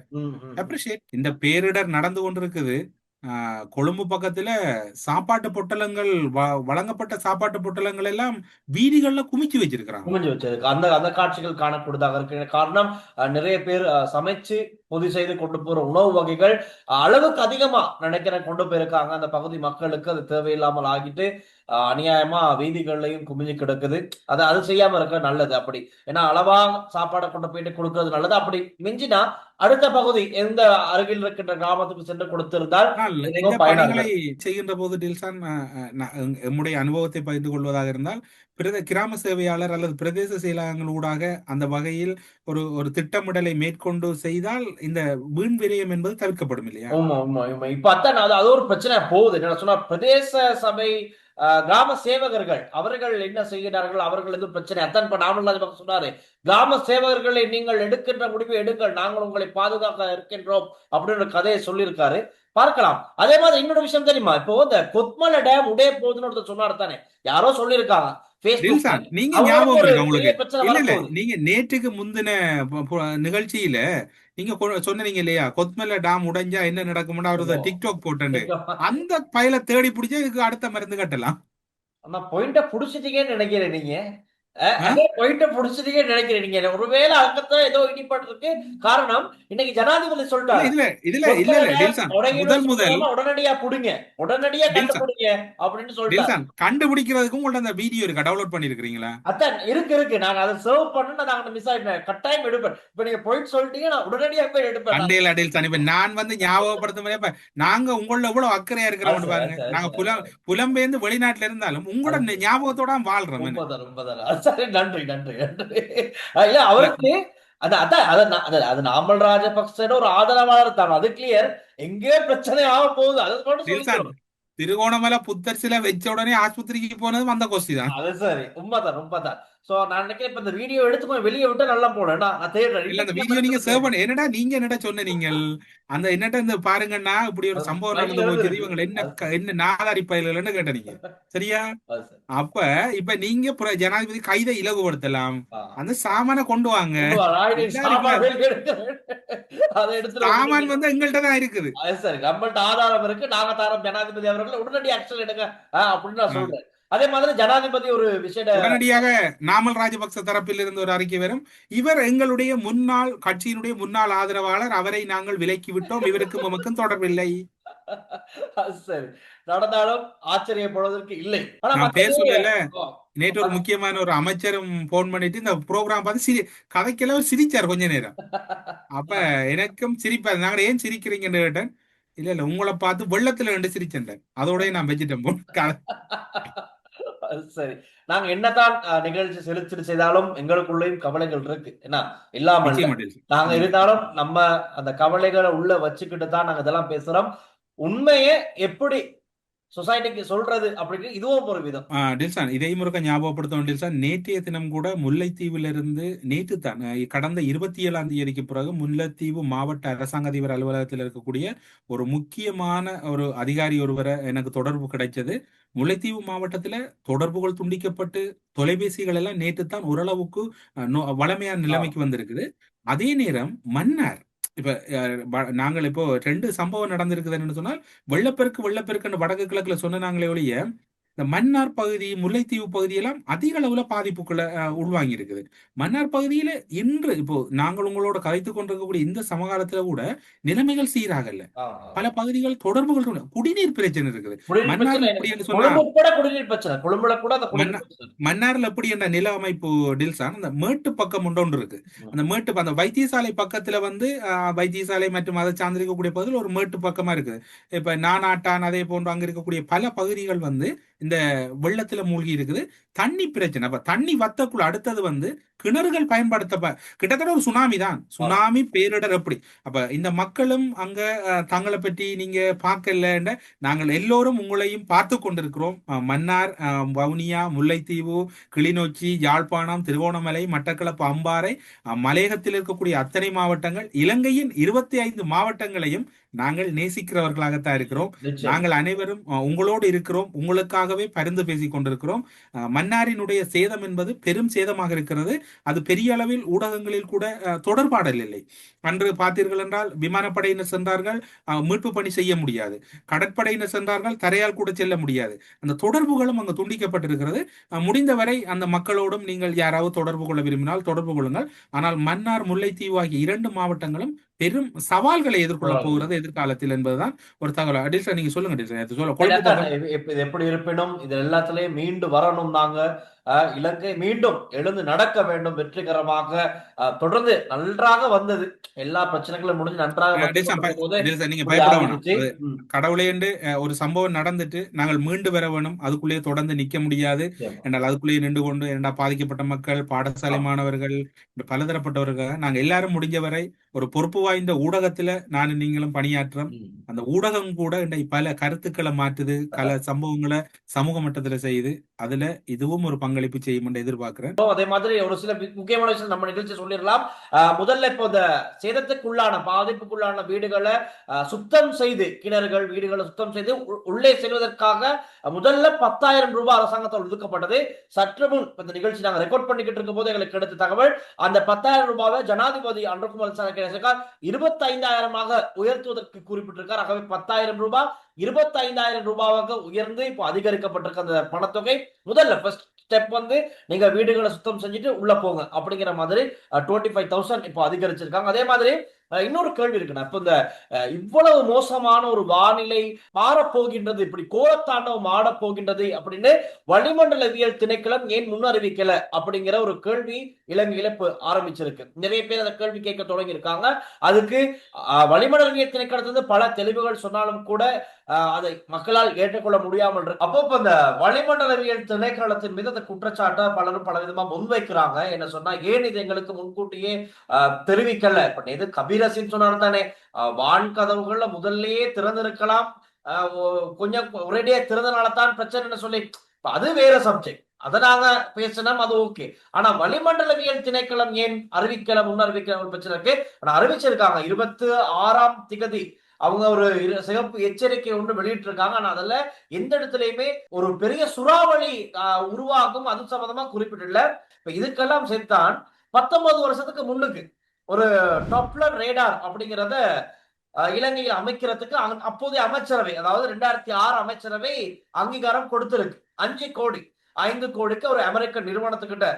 அப்ரிஷியேட். இந்த பேரிடர் நடந்து கொண்டிருக்குது. கொழும்பு பக்கத்துல சாப்பாட்டு பொட்டலங்கள், வழங்கப்பட்ட சாப்பாட்டு பொட்டலங்கள் எல்லாம் வீதிகள்ல குமிச்சு வச்சிருக்காங்க. அந்த காட்சிகள் காணக்கூடியதாக இருக்கு. காரணம், நிறைய பேர் சமைச்சு பொதி செய்து கொண்டு போற உணவு வகைகள் அளவுக்கு அதிகமா கொண்டு போயிருக்காங்க. அந்த பகுதி மக்களுக்கு அது தேவையில்லாமல் ஆகிட்டு அநியாயமா வீதிகள்லையும் குமிஞ்சு கிடக்குது. அது செய்யாம இருக்க நல்லது. அப்படி ஏன்னா அளவா சாப்பாடை கொண்டு போயிட்டு கொடுக்கறது நல்லது. அப்படி மிஞ்சினா அடுத்த பகுதி எந்த அருகில் இருக்கின்ற கிராமத்துக்கு சென்று கொடுத்திருந்தால் செய்கின்ற போது டில்சன் நம்முடைய அனுபவத்தை பகிர்ந்து கொள்வதாக இருந்தால், கிராம சேவையாளர் அல்லது பிரதேச செயலகங்கள் ஊடாக அந்த வகையில் ஒரு திட்டமிடலை மேற்கொண்டு செய்தால் இந்த வீண் விரயம் என்பது தவிர்க்கப்படும் இல்லையா? இப்ப அதான் அது ஒரு பிரச்சனை போகுது. என்ன சொன்னா, பிரதேச சபை கிராம சேவகர்கள் அவர்கள் என்ன செய்கிறார்கள், அவர்கள் எதுவும் பிரச்சனை அத்தான் இப்ப நாமல் ராஜபக்ச சொன்னாரு, கிராம சேவகர்களை நீங்கள் எடுக்கின்ற முடிவை எடுங்கள், நாங்கள் உங்களை பாதுகாக்க இருக்கின்றோம் அப்படின்ற கதையை சொல்லியிருக்காரு. பார்க்கலாம். அதே மாதிரி இன்னொரு விஷயம் தெரியுமா, இப்போ இந்த கொத்மலை டேம் உடைய போகுதுன்னு ஒருத்தர் சொன்னாரு தானே, யாரோ சொல்லியிருக்காங்க தில்சான், நீங்க ஞாபகம் இருக்கா உங்களுக்கு? இல்ல இல்ல, நீங்க நேற்றுக்கு முந்தின நிகழ்ச்சியில நீங்க சொன்னீங்க இல்லையா, கொத்மலை டேம் உடைஞ்சா என்ன நடக்கும்னு அவர் டிக்டாக் போட்டு அந்த பையில தேடி பிடிச்சா இதுக்கு அடுத்த மருந்து கட்டலாம். ஆனா பாயிண்ட புடிச்சிட்டீங்கன்னு நினைக்கிறேன் நீங்க. அதே பாயிண்ட புடிச்சிட்டீங்கன்னு நினைக்கிறேன் நீங்க. ஒருவேளை அங்கத்தான் ஏதோ இடிபட்டிருக்கு. காரணம் இன்னைக்கு ஜனாதிபதி சொல்லிட்டாரு, உடனடியா புடுங்க, உடனடியா கண்டுபிடிங்க அப்படின்னு சொல்லிட்டாரு. கண்டுபிடிக்கிறதுக்கும் உங்கள்ட்ட அந்த வீடியோ இருக்கா, டவுன்லோட் பண்ணிருக்கீங்களா? அதான் இருக்கு. நாங்க அதை சர்வ் பண்ணா நாங்க மிஸ் ஆயிட்டேன். கட்டாயம் எடுப்பேன். இப்ப நீங்க பாயிண்ட் சொல்லிட்டீங்க, நான் உடனடியா போய் எடுப்பேன். இப்ப நான் வந்து ஞாபகப்படுத்த நாங்க உங்கள எவ்வளவு அக்கறையா இருக்கிறோம் பாருங்க. நாங்க புலம்பெயர்ந்து வெளிநாட்டுல இருந்தாலும் உங்களோட ஞாபகத்தோட வாழ்றோம். ரொம்ப நன்றி. இல்ல அவருக்கு அது நாமல் ராஜபக்ச ஒரு ஆதரவாளர் தான், அது கிளியர். எங்கே பிரச்சனை ஆக போகுது அது மட்டும். திருகோணமலை புத்தர் சிலை வச்ச உடனே ஆஸ்பத்திரிக்கு போனது அந்த கோஷ்டி தான். அது சரி, உண்மைதான். சோ நான் நினைக்கிறேன் இப்ப இந்த வீடியோ எடுத்து வெளியே விட்டு நல்லா போனேன். நான் தேடுறேன். இல்ல அந்த வீடியோ நீங்க சேவ் பண்ண என்னடா நீங்க என்னடா சொன்னீங்க அந்த என்னட்ட இந்த பாருங்கன்னா இப்படி ஒரு சம்பவம் நடந்து போச்சு, இவங்க என்ன நாதாரி பயிர்கள்னு கேட்டீங்க சரியா? அப்ப இப்ப நீங்க ஜனாதிபதி கைதை இலகுபடுத்தலாம், அந்த சாமான கொண்டு வாங்க. சாமான் வந்து எங்கள்கிட்ட தான் இருக்குது. சரி, நம்மள்ட்ட ஆதாரம் இருக்கு, நாங்க தாரம் ஜனாதிபதி அவர்கள் உடனடி ஆக்ஷன் எடுங்க அப்படின்னு நான் சொல்றேன். அதே மாதிரி ஜனாதிபதி ஒரு விஷயம் உடனடியாக நாமல் ராஜபக்ச தரப்பில் இருந்து ஒரு அறிக்கை வரும், இவர் எங்களுடைய முன்னாள் கட்சியினுடைய முன்னாள் ஆதரவாளர், அவரை நாங்கள் விலக்கி விட்டோம், இவருக்கும் நமக்கும் தொடர்பில்லை. சரி, நடந்தாலும் ஆச்சரியப்படுவதற்கு இல்லை. நான் பேர் சொல்லல, நேற்று ஒரு முக்கியமான ஒரு அமைச்சரும் போன் பண்ணிட்டு இந்த ப்ரோக்ராம் பார்த்து கதைக்கெல்லாம் சிரிச்சார் கொஞ்ச நேரம். அப்ப எனக்கும் சிரிப்பாரு. நாங்க ஏன் சிரிக்கிறீங்கன்னு கேட்டேன். இல்ல உங்களை பார்த்து வெள்ளத்துல ரெண்டு சிரிச்சேன், அதோடய நான் வச்சுட்டேன். சரி, நாங்க என்னதான் நிகழ்ச்சி செலுத்தி செய்தாலும் எங்களுக்குள்ளேயும் கவலைகள் இருக்கு, என்ன இல்லாம நாங்க இருந்தாலும் நம்ம அந்த கவலைகளை உள்ள வச்சுக்கிட்டு தான் நாங்க இதெல்லாம் பேசுறோம். உண்மையே எப்படி சொசைட்டிக்கு சொல்றது அப்படின்னு இதுவும் ஒரு விதம். டில்சான், இதை முருக ஞாபகப்படுத்தும் டில்சான், நேற்றைய தினம் கூட முல்லைத்தீவிலிருந்து நேற்று தான் கடந்த 27ஆம் தேதிக்கு பிறகு முல்லைத்தீவு மாவட்ட அரசாங்க அதிபர் அலுவலகத்தில் இருக்கக்கூடிய ஒரு முக்கியமான ஒரு அதிகாரி ஒருவரை எனக்கு தொடர்பு கிடைச்சது. முல்லைத்தீவு மாவட்டத்துல தொடர்புகள் துண்டிக்கப்பட்டு தொலைபேசிகள் எல்லாம் நேற்று தான் ஓரளவுக்கு வளமையான நிலைமைக்கு வந்திருக்குது. அதே நேரம் மன்னார் இப்ப நாங்கள் இப்போ 2 சம்பவம் நடந்திருக்குதுன்னு சொன்னால், வெள்ளப்பெருக்கு வடக்கு கிழக்குல சொன்னாங்களே ஒழிய இந்த மன்னார் பகுதி முல்லைத்தீவு பகுதியெல்லாம் அதிக அளவுல பாதிப்புகளை உள்வாங்கி இருக்குது. மன்னார் பகுதியில இன்று இப்போ நாங்கள் உங்களோட கதைத்துக் கொண்டிருக்கக்கூடிய இந்த சமகாலத்துல கூட நிலைமைகள் சீராகல. பல பகுதிகள் தொடர்புகள் குடிநீர் பிரச்சனை இருக்குது. மன்னார்ல எப்படி என்ற நில அமைப்பு டில்சான், அந்த மேட்டு பக்கம் ஒன்று இருக்கு. அந்த மேட்டு அந்த வைத்தியசாலை பக்கத்துல வந்து வைத்தியசாலை மற்றும் அதை சார்ந்திருக்கக்கூடிய பகுதியில் ஒரு மேட்டு பக்கமா இருக்குது. இப்ப நானாட்டான் அதே போன்று அங்க இருக்கக்கூடிய பல பகுதிகள் வந்து இந்த வெள்ளத்துல மூழ்கி இருக்குது. தண்ணி பிரச்சனை. அப்ப தண்ணி வத்தக்குள்ள அடுத்தது வந்து கிணறுகள் பயன்படுத்த கிட்டத்தட்ட ஒரு சுனாமி தான், சுனாமி பேரிடர் எப்படி. அப்ப இந்த மக்களும் அங்க தங்களை பற்றி நீங்க பார்க்கல, நாங்கள் எல்லோரும் உங்களையும் பார்த்து கொண்டிருக்கிறோம். மன்னார், வவுனியா, முல்லைத்தீவு, கிளிநொச்சி, யாழ்ப்பாணம், திருகோணமலை, மட்டக்களப்பு, அம்பாறை, மலையகத்தில் இருக்கக்கூடிய அத்தனை மாவட்டங்கள், இலங்கையின் 25 மாவட்டங்களையும் நாங்கள் நேசிக்கிறவர்களாகத்தான் இருக்கிறோம். நாங்கள் அனைவரும் உங்களோடு இருக்கிறோம், உங்களுக்காகவே பரிந்து பேசிக் கொண்டிருக்கிறோம். மன்னாரினுடைய சேதம் என்பது பெரும் சேதமாக இருக்கிறது. அது பெரிய அளவில் ஊடகங்களில் கூட தொடர்பாடல் இல்லை. அன்று பார்த்தீர்கள் என்றால் விமானப்படையினர் சென்றார்கள், மீட்பு பணி செய்ய முடியாது. கடற்படையினர் சென்றார்கள், தரையால் கூட செல்ல முடியாது. அந்த தொடர்புகளும் அங்கு துண்டிக்கப்பட்டிருக்கிறது. முடிந்தவரை அந்த மக்களோடும் நீங்கள் யாராவது தொடர்பு கொள்ள விரும்பினால் தொடர்பு கொள்ளுங்கள். ஆனால் மன்னார், முல்லைத்தீவு ஆகிய 2 மாவட்டங்களும் பெரும் சவால்களை எதிர்கொள்ள போகிறது எதிர்காலத்தில் என்பதுதான் ஒரு தகவல். அடிஷா நீங்க சொல்லுங்க. எப்படி இருப்பினும் இது எல்லாத்திலையும் மீண்டு வரணும். நாங்க இலங்கை மீண்டும் எழுந்து நடக்க வேண்டும், வெற்றிகரமாக தொடர்ந்து நன்றாக வந்தது, எல்லா பிரச்சனைகளும் முடிஞ்சு நன்றாக. நீங்க பயப்பட கடவுளே என்று ஒரு சம்பவம் நடந்துட்டு நாங்கள் மீண்டு வர வேணும், அதுக்குள்ளேயே தொடர்ந்து நிக்க முடியாது என்றால் அதுக்குள்ளேயே நின்று கொண்டு இரண்டா பாதிக்கப்பட்ட மக்கள், பாடசாலை மாணவர்கள், பலதரப்பட்டவர்கள், நாங்க எல்லாரும் முடிஞ்ச வரை ஒரு பொறுப்பு பொதுவா இந்த ஊடகத்துல நானும் நீங்களும் பணியாற்றம். ம். அந்த ஊடகம் கூட இன்றைக்கு பல கருத்துக்களை மாற்றுது, பல சம்பவங்களை சமூக மட்டத்துல செய்யுது. அதுல இதுவும் ஒரு பங்களிப்பு செய்யும் என்று எதிர்பார்க்கிறேன். அதே மாதிரி ஒரு சில முக்கியமான விஷயம் நம்ம நிகழ்ச்சி சொல்லிடலாம். முதல்ல இப்போ இந்த சேதத்துக்குள்ளான பாதிப்புக்குள்ளான வீடுகளை சுத்தம் செய்து, கிணறுகள் வீடுகளை சுத்தம் செய்து உள்ளே செல்வதற்காக முதல்ல 10,000 ரூபாய் அரசாங்கத்தால் ஒதுக்கப்பட்டது. சற்று முன் இந்த நிகழ்ச்சி நாங்கள் ரெக்கார்ட் பண்ணிக்கிட்டு இருக்கும் போது எங்களுக்கு கிடைத்த தகவல், அந்த 10,000 ரூபாவை ஜனாதிபதி அன்ருகுமார் திசாநாயக்க 25,000 உயர்த்துவதற்கு குறிப்பிட்டிருக்கார். ஆகவே 10,000 ரூபாய் 25,000 ரூபாவாக உயர்ந்து இப்போ அதிகரிக்கப்பட்டிருக்க அந்த பணத்தொகை முதல்ல ஃபர்ஸ்ட் ஸ்டெப் வந்து நீங்க வீடுகளை சுத்தம் செஞ்சுட்டு உள்ள போங்க அப்படிங்கிற மாதிரி 25,000 இப்போ அதிகரிச்சிருக்காங்க. அதே மாதிரி இன்னொரு கேள்வி இருக்குண்ணா, இப்ப இந்த இவ்வளவு மோசமான ஒரு வானிலை மாறப்போகின்றது, இப்படி கோலத்தாண்டவம் ஆடப்போகின்றது அப்படின்னு வளிமண்டலவியல் திணைக்களம் ஏன் முன்னறிவிக்கல அப்படிங்கிற ஒரு கேள்வி இலங்கையில இப்ப ஆரம்பிச்சிருக்கு. நிறைய பேர் அந்த கேள்வி கேட்க தொடங்கி இருக்காங்க. அதுக்கு வளிமண்டலவியல் திணைக்களத்திலிருந்து பல தெளிவுகள் சொன்னாலும் கூட அதை மக்களால் ஏற்றுக்கொள்ள முடியாமல் இருக்கு. அப்போ இப்ப இந்த வளிமண்டலவியல் திணைக்களத்தின் மீது அந்த குற்றச்சாட்டை பலரும் பல விதமா முன்வைக்கிறாங்க. என்ன சொன்னா, ஏன் இது எங்களுக்கு முன்கூட்டியே தெரிவிக்கல? இப்ப எது கபீரசின் சொன்னார் தானே, வான் கதவுகள்ல முதல்லயே திறந்திருக்கலாம், கொஞ்சம் ஒரேடியா திறந்தனாலதான் பிரச்சனைன்னு சொல்லி, அது வேற சப்ஜெக்ட். அதை நாங்க பேசினோம், அது ஓகே. ஆனா வளிமண்டலவியல் திணைக்களம் ஏன் அறிவிக்கல, முன்னறிவிக்கல ஒரு பிரச்சனை இருக்கு. ஆனா அறிவிச்சிருக்காங்க 26ஆம் திகதி அவங்க ஒரு சிறப்பு எச்சரிக்கை ஒன்று வெளியிட்டு இருக்காங்க. ஆனா அதுல எந்த இடத்துலயுமே ஒரு பெரிய சூறாவளி உருவாகும் அது சம்பந்தமா குறிப்பிடல. இப்ப இதுக்கெல்லாம் சேர்த்தான் 19 வருஷத்துக்கு முன்னுக்கு ஒரு டாப்ளர் ரேடார் அப்படிங்கிறத இலங்கையில் அமைக்கிறதுக்கு அப்போதைய அமைச்சரவை, அதாவது 2006 அமைச்சரவை அங்கீகாரம் கொடுத்திருக்கு. 5 கோடி 5 கோடிக்கு ஒரு அமெரிக்க நிறுவனத்துக்கிட்ட,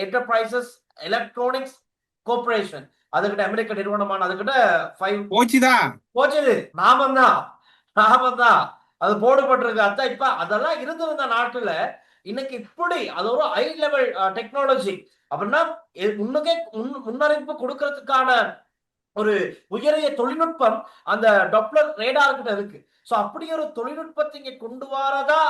என்டர்பிரைசஸ் எலக்ட்ரானிக்ஸ் கோர்பரேஷன், அதுகிட்ட அமெரிக்க நிறுவனமான அதுகிட்ட போச்சுது. நாமந்தான் அது போடப்பட்டிருக்கு. அதான் இப்ப அதெல்லாம் இருந்திருந்த நாட்டுல இன்னைக்கு இப்படி அது ஒரு ஹை லெவல் டெக்னாலஜி அப்படின்னா முன்னுக்கே முன்னறிவிப்பு கொடுக்கறதுக்கான ஒரு உயரிய தொழில்நுட்பம் அந்த டாப்ளர் ரேடார் கிட்ட இருக்கு. சோ அப்படி ஒரு தொழில்நுட்பத்தை இங்க கொண்டு வரதா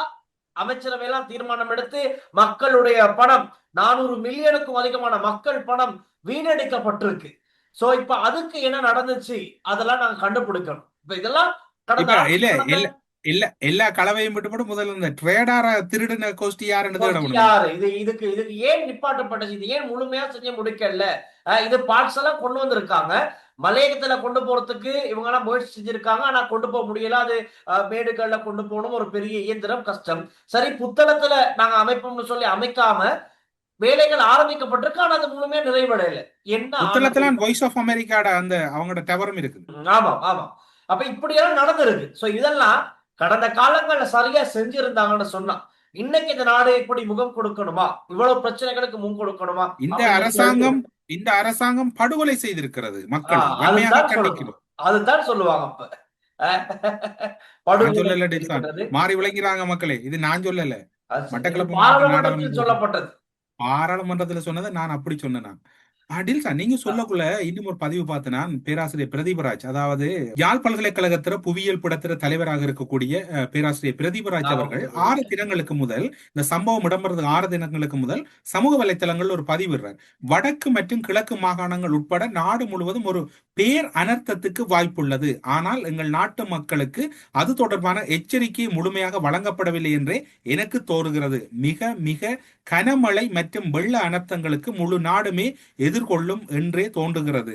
அமைச்சரவையெல்லாம் தீர்மானம் எடுத்து மக்களுடைய பணம் 400 மில்லியனுக்கும் அதிகமான மக்கள் பணம் வீணடிக்கப்பட்டிருக்கு. சோ இப்ப அதுக்கு என்ன நடந்துச்சு அதெல்லாம் நாங்க கண்டுபிடிக்கணும். இப்ப இதெல்லாம் எல்லா கலவையும் விட்டு முதல்ல இந்த ட்ரேடார திருடின கோஷ்டி யாரு, இதுக்கு ஏன் நிப்பாட்டப்பட்டது, இது ஏன் முழுமையா செஞ்சு முடிக்கல? இது பார்ட்ஸ் எல்லாம் கொண்டு வந்திருக்காங்க, மலையகத்துல கொண்டு போறதுக்கு இவங்க எல்லாம் முயற்சி செஞ்சிருக்காங்க. ஆனா கொண்டு போக முடியல. அது மேடுகள்ல கொண்டு போகணும், ஒரு பெரிய இயந்திரம், கஷ்டம். சரி, புத்தளத்துல நாங்க அமைப்போம்னு சொல்லி அமைக்காம வேலைகள் ஆரம்பிக்கப்பட்டிருக்கு. ஆனா அது முழுமையா நிறைவடையல. என்ன வாய்ஸ் ஆஃப் அமெரிக்காட அந்த அவங்களோட டவரும் இருக்கு. ஆமா ஆமா. அப்ப இப்படியெல்லாம் நடந்திருக்கு. சோ இதெல்லாம் கடந்த காலங்கள்ல சரியா செஞ்சிருந்தாங்கன்னு சொன்னா இன்னைக்கு இந்த நாடு இப்படி முகம் கொடுக்கணுமா, இவ்வளவு பிரச்சனைகளுக்கு முன் கொடுக்கணுமா? இந்த அரசாங்கம் படுகொலை செய்திருக்கிறது மக்கள். அதுதான் சொல்லுவாங்க. அப்ப மாறி விளங்கிறாங்க மக்களே. இது நான் சொல்லல, மட்டக்களப்பு சொல்லப்பட்டது, பாராளுமன்றத்துல சொன்னதை நான் அப்படி சொன்னேன். டில்சா, நீங்க சொல்லக்குள்ள இன்னும் ஒரு பதிவு பார்த்தேன்னா, பேராசிரியர் பிரதீபராஜ், அதாவது யாழ் பல்கலைக்கழகத்தில புவியியல் படத்திற தலைவராக இருக்கக்கூடிய பேராசிரியர் பிரதீபராஜ் அவர்கள் 6 தினங்களுக்கு முதல், இந்த சம்பவம் இடம்பெறதுக்கு 6 தினங்களுக்கு முதல் சமூக வலைத்தளங்கள் ஒரு பதிவிடுறார். வடக்கு மற்றும் கிழக்கு மாகாணங்கள் உட்பட நாடு முழுவதும் ஒரு பேர் அனர்த்தத்துக்கு வாய்ப்புள்ளது. ஆனால் எங்கள் நாட்டு மக்களுக்கு அது தொடர்பான எச்சரிக்கை முழுமையாக வழங்கப்படவில்லை என்றே எனக்கு தோறுகிறது. மிக மிக கனமழை மற்றும் வெள்ள அனர்த்தங்களுக்கு முழு நாடுமே எதிர்கொள்ளும் என்றே தோன்றுகிறது.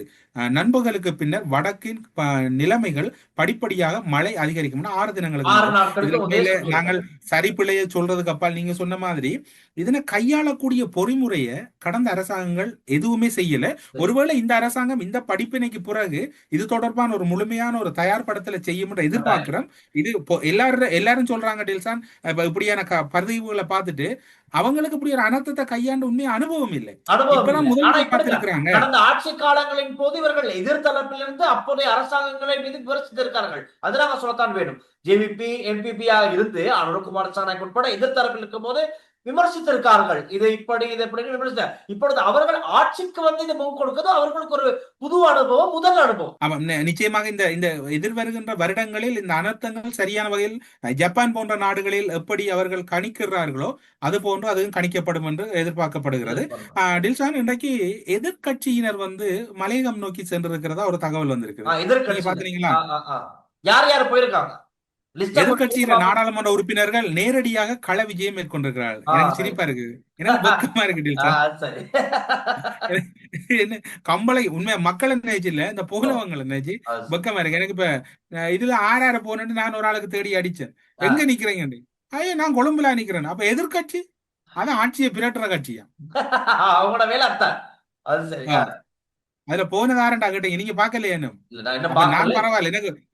நண்பர்களுக்கு பின்னர் வடக்கின் நிலைமைகள் படிப்படியாக மழை அதிகரிக்கும். 6 தினங்களுக்கு நாங்கள் சரிப்பிழைய சொல்றதுக்கு அப்பால் நீங்க சொன்ன மாதிரி இதனை கையாளக்கூடிய பொறிமுறைய கடந்த அரசாங்கங்கள் எதுவுமே செய்யல. ஒருவேளை இந்த அரசாங்கம் இந்த படிப்பினைக்கு பிறகு இது தொடர்பான ஒரு முழுமையான ஒரு தயார்படுத்தலை செய்யும் என்று எதிர்பார்க்கிறோம். இது எல்லாரும் சொல்றாங்க டில்சான், இப்படியான பதிவுகளை பார்த்துட்டு அவங்களுக்கு இப்படி ஒரு அனர்த்தத்தை கையாண்டு உண்மையா அனுபவம் இல்லை. கடந்த ஆட்சி காலங்களின் போது இவர்கள் எதிர்த்தரப்பிலிருந்து அப்போதைய அரசாங்கங்களை மீது விமர்சித்திருக்கார்கள். அது நாங்க சொல்லத்தான் வேணும். ஜேவிபி எம்பிபியா இருந்து அனுரகுமார் திசாநாயக்க உட்பட எதிர்த்தரப்பில் இருக்கும் போது விமர்சித்திருக்கார்கள். இது இப்படி இது எப்படி விமர்சித்த. இப்பொழுது அவர்கள் ஆட்சிக்கு வந்து இதை முகம் கொடுக்கிறது அவர்களுக்கு ஒரு புது அனுபவம், முதல் அனுபவம். நிச்சயமாக இந்த இந்த எதிர்வருகின்ற வருடங்களில் இந்த அனர்த்தங்கள் சரியான வகையில் ஜப்பான் போன்ற நாடுகளில் எப்படி அவர்கள் கணிக்கிறார்களோ அது போன்று அதுவும் கணிக்கப்படும் என்று எதிர்பார்க்கப்படுகிறது. டில்சான், இன்றைக்கு எதிர்கட்சியினர் வந்து மலையகம் நோக்கி சென்றிருக்கிறதா ஒரு தகவல் வந்திருக்குது. நீங்க பாத்தீங்களா? யார் யார் போயிருக்காங்க? எதிர்கட்சியில நாடாளுமன்ற உறுப்பினர்கள் நேரடியாக கள விஜயம் மேற்கொண்டிருக்கிறார்கள். எனக்கு சிரிப்பா இருக்கு, எனக்கு வெக்கமா இருக்கு டில்சான். என்ன கம்பளை உண்மையா மக்களை நினைச்சு இல்ல, இந்த போலவங்களை நினைச்சு வெக்கமா இருக்கு எனக்கு. இப்ப இதுல ஆறார போனேன்னு நான் ஒரு ஆளுக்கு தேடி அடிச்சேன். எங்க நிக்கிறீங்க? ஐயா நான் கொழும்புல நிக்கிறேன். அப்ப எதிர்கட்சி அதான் ஆட்சியை பிரட்டுற கட்சியா? அவங்களோட வேலை அத்தான். அது சரி. அதுல போனதாரண்டா கேட்டீங்க, நீங்க பாக்கலையா? நான் பரவாயில்ல,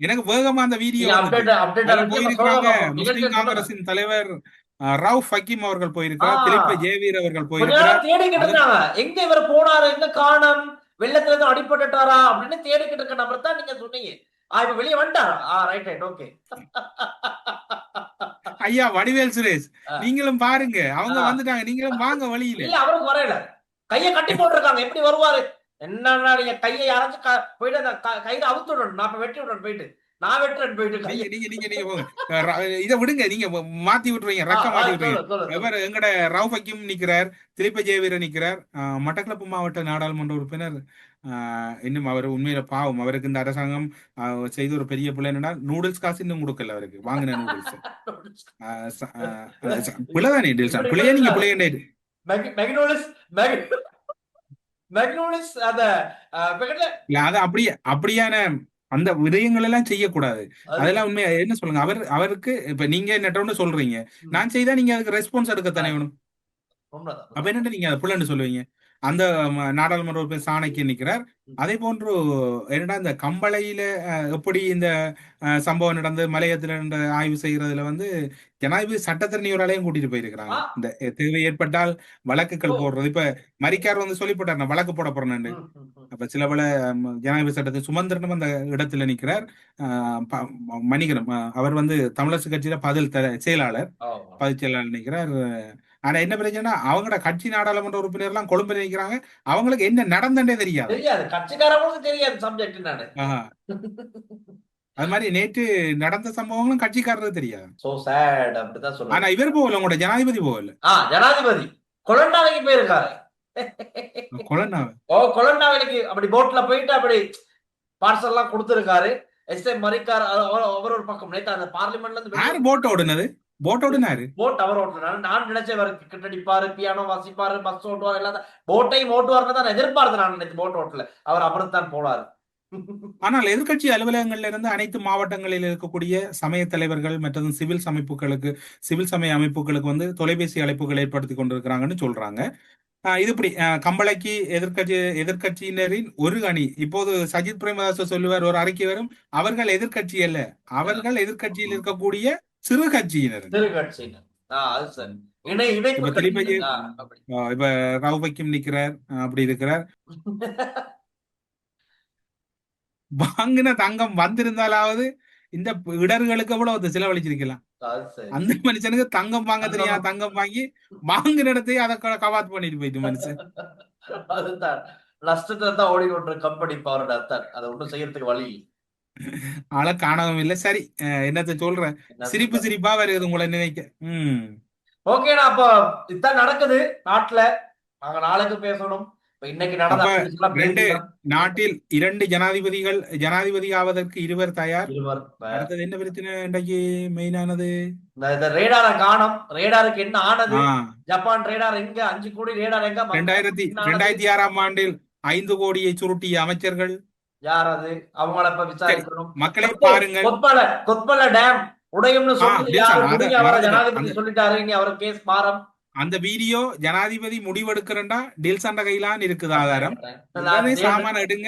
எனக்கு வேகமா அந்த வீடியோ போயிருக்காங்க. முஸ்லிம் காங்கிரசின் தலைவர் ரவுஃப் ஹக்கீம் அவர்கள் போயிருக்கிறார், திலிப்ப ஜெயவீர் அவர்கள் போயிருக்கிறார். எங்க இவர் போனாரு, எங்க காணோம், வெள்ளத்துல இருந்து அடிபட்டுட்டாரா அப்படின்னு தேடிக்கிட்டு இருக்க நபர் தான் நீங்க சொன்னீங்க. இப்ப வெளியே வந்துட்டாரா? Right right, okay. ஐயா வடிவேல் சுரேஷ், நீங்களும் பாருங்க, அவங்க வந்துட்டாங்க, நீங்களும் வாங்க வழியில. இல்ல அவருக்கு வரையில கையை கட்டி போட்டிருக்காங்க, எப்படி வருவாரு? என்னன்னா நீங்க கையை யாராச்சும் போயிட்டு அந்த கையில அவுத்து விடணும், நான் இப்ப வெட்டி விடணும் போயிட்டு, நான் வெட்டுறேன் போயிட்டு. நீங்க போங்க, இதை விடுங்க, நீங்க மாத்தி விட்டுருவீங்க, ரக்க மாத்தி விட்டுருவீங்க. எங்கட ரவுஃப் ஹக்கீம் நிக்கிறார், திலிப்ப ஜெயவீர நிக்கிறார், மட்டக்களப்பு மாவட்ட நாடாளுமன்ற உறுப்பினர். இன்னும் அவர் உண்மையில பாவம், அவருக்கு இந்த அரசாங்கம் செய்த ஒரு பெரிய பிள்ளை என்னன்னா நூடுல்ஸ் காசு இன்னும் கொடுக்கல அவருக்கு, வாங்கின நூடுல்ஸ் பிள்ளைதானே டில்சான், பிள்ளையா நீங்க பிள்ளைய அப்படியான அந்த விடயங்கள் எல்லாம் செய்யக்கூடாது. அதெல்லாம் உண்மையா என்ன சொல்லுங்க, அவருக்கு இப்ப நீங்க என்ன சொல்றீங்க, நான் செய்தா நீங்க அதுக்கு ரெஸ்பான்ஸ் எடுக்கத்தானே வேணும். அப்ப என்னட்டு நீங்க அதை புள்ளன்னு சொல்லுவீங்க? அந்த நாடாளுமன்ற உறுப்பினர் சாணக்கியன் நிற்கிறார். அதே போன்று என்னடா இந்த கம்பளையில எப்படி இந்த சம்பவம் நடந்து மலையத்துல ஆய்வு செய்யறதுல வந்து ஜனாதிபதி சட்டத்தரணியோராலையும் கூட்டிட்டு போயிருக்கிறாங்க. இந்த தேவை ஏற்பட்டால் வழக்குகள் போடுறது. இப்ப மரிக்கார் வந்து சொல்லி போட்டார், நான் வழக்கு போட போறேன்னு. அப்ப சில பல ஜனாதிபதி சட்டத்தை சுமந்திரனும் அந்த இடத்துல நிற்கிறார். மணிகரம் அவர் வந்து தமிழரசு கட்சியில செயலாளர் பதில் செயலாளர் நிற்கிறார். ஆனா என்ன பிரச்சனை, அவங்களோட கட்சி நாடாளுமன்ற உறுப்பினர் எல்லாம் கொழும்புல நிற்கிறாங்க, அவங்களுக்கு என்ன நடந்தே தெரியாது, கட்சிக்காரங்களுக்கு தெரியாது சப்ஜெக்ட். அது மாதிரி நேற்று நடந்த சம்பவங்களும் கட்சிக்காரருக்கு தெரியாது. சோ சேட் அப்படிதான் சொல்லுவாங்க. ஆனா இவர் போகல, உங்களோட ஜனாதிபதி போகல. ஜனாதிபதி கொலண்டாவைக்கு போயிருக்காரு. கொலண்டாவைக்கு அப்படி போட்ல போயிட்டு அப்படி பார்சல் எல்லாம் கொடுத்திருக்காரு. எஸ்எம் மரிக்கார் அவர் ஒரு பக்கம் நேற்று அந்த பார்லிமெண்ட்ல இருந்து யாரு போட் ஓடுனது? போட் ஓடுனாரு, போட் அவர் ஓட்டுனாரு. நான் நினைச்சேன் கிட்டடிப்பாரு, பியானோ வாசிப்பாரு, பஸ் ஓட்டுவார், எல்லாம் போட்டையும் ஓட்டுவார்னு தான் எதிர்பார்த்தேன். நான் நினைச்சு போட் ஓட்டல, அவர் அப்படித்தான் போனாரு. ஆனால் எதிர்கட்சி அலுவலகங்கள்ல இருந்து அனைத்து மாவட்டங்களில் இருக்கக்கூடிய சமய தலைவர்கள் மற்றும் சிவில் சமய அமைப்புகளுக்கு வந்து தொலைபேசி அழைப்புகள் ஏற்படுத்தி கொண்டிருக்கிறாங்கன்னு சொல்றாங்க. இது இப்படி கம்பளைக்கு எதிர்கட்சியினரின் ஒரு அணி. இப்போது சஜித் பிரேமதாச சொல்லுவார், ஒரு அறிக்கை வரும், அவர்கள் எதிர்கட்சி அல்ல, அவர்கள் எதிர்கட்சியில் இருக்கக்கூடிய சிறு கட்சியினர். இப்ப ரவுஃபைக்கும் நிக்கிறார், அப்படி இருக்கிறார். வாங்கின தங்கம் வந்திருந்தாலாவது இந்த இடர்களுக்கு எவ்வளவு செலவழிச்சிருக்கலாம். அந்த மனுஷனுக்கு தங்கம் வாங்க தெரியாது, தங்கம் வாங்கி வாங்கின இடத்தையே அதை கவாத் பண்ணிட்டு போயிட்டு மனுஷன். அதுதான் நஷ்டத்தை தான் ஓடி கொண்டு கம்பெனி பவரோட அத்தான், அதை ஒன்றும் செய்யறதுக்கு வழி ஆள காணவும் இல்லை. சரி, என்னத்த சொல்றேன், சிரிப்பா வருது உங்களை நினைக்க. ஓகேடா, அப்ப இதுதான் நடக்குது நாட்டுல. நாங்க நாளைக்கு பேசணும். நாட்டில் 2 ஜனாதிபதி ஆவதற்கு 2 தயார். அடுத்தது என்ன பிரச்சனை இன்றைக்கு மெயினானது? ரேடார காணோம். ரேடாருக்கு என்ன ஆனது? ஜப்பான் ரேடார் எங்க? 5 கோடி ரேடார் எங்க? 2006ஆம் ஆண்டில் 5 கோடியை சுருட்டிய அமைச்சர்கள் யார்? அது அவங்கள இப்ப விசாரிக்கணும். மக்களை பாருங்கள். கொத்பல டேம் உடையும்னு சொல்லி ஜனாதிபதி சொல்லிட்டாரு. இனி அவர் கேஸ் மாறும். அந்த வீடியோ ஜனாதிபதி முடிவெடுக்கிறா டில்சன் கையிலான் இருக்குது ஆதாரம். சாமான எடுங்க,